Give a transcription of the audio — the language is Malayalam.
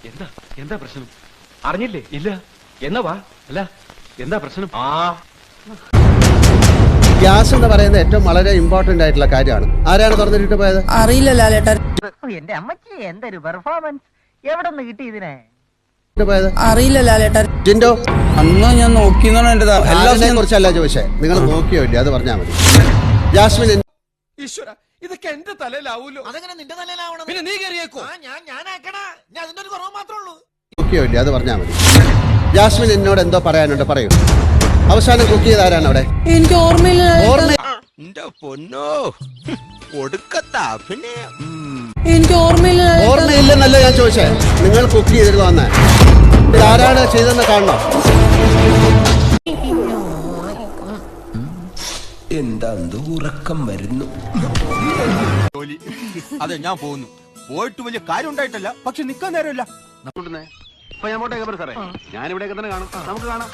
എന്താ എന്താ പ്രശ്നം? അറിഞ്ഞില്ലേ? ഇല്ല. എന്നാ വാ. അല്ല എന്താ പ്രശ്നം? ഗ്യാസ് എന്ന് പറയുന്നത് ഏറ്റവും വളരെ ഇമ്പോർട്ടന്റ് ആയിട്ടുള്ള കാര്യമാണ്. ആരാണ് തുറന്നിട്ട് പോയത്? അറിയില്ല ലാലേട്ടൻ. എന്റെ അമ്മച്ചി എന്തൊരു പെർഫോമൻസ്, എവിടെ നിന്ന് കിട്ടി ഇതിനെ? അറിയില്ല ലാലേട്ടൻ. ജിൻഡോ, അന്ന് ഞാൻ നോക്കിയെന്നാണ് എന്റെ എല്ലാത്തിനെ കുറിച്ചല്ല ചോദിച്ചേ, നിങ്ങൾ നോക്കിയോ ഇല്ല അത് പറഞ്ഞാൽ മതി. ജാസ്മിൻ, ഈശ്വര, ഇതൊക്കെ എന്റെ തലയിലാവൂലോ? അതെങ്ങനെ നിന്റെ തലയിലാവണം? പിന്നെ നീ കയറിയേക്കോ? ഞാനാക്കണ, ഞാൻ അതിന്റെ ഒരു കുറവ് മാത്രമേ ഉള്ളൂ. നോക്കിയോ ഇല്ല അത് പറഞ്ഞാൽ മതി. ജാസ്മിൻ എന്നോട് എന്തോ പറയാനുണ്ട്, പറയൂ. അവസാനം കുക്ക് ചെയ്ത് ആരാണ് അവിടെ? എനിക്ക് ഓർമ്മയില്ല. പൊന്നോ കൊടുക്കത്താ പിന്നെ എനിക്ക് ഓർമ്മയില്ല. ഓർമ്മയില്ലെന്നല്ല ഞാൻ ചോദിച്ചേ, നിങ്ങൾ കുക്ക് ചെയ്തിരുന്നു അന്ന്. ഇതാരാണ് ചെയ്തെന്ന് കാണണം. എന്താ ഉറക്കം വരുന്നു. അതെ, ഞാൻ പോകുന്നു. പോയിട്ട് വലിയ കാര്യം ഉണ്ടായിട്ടല്ല, പക്ഷെ നിക്കാൻ നേരമില്ല. അപ്പൊ ഞാൻ പോട്ടെ സാറേ, ഞാനിവിടെയൊക്കെ തന്നെ കാണും. നമുക്ക് കാണാം.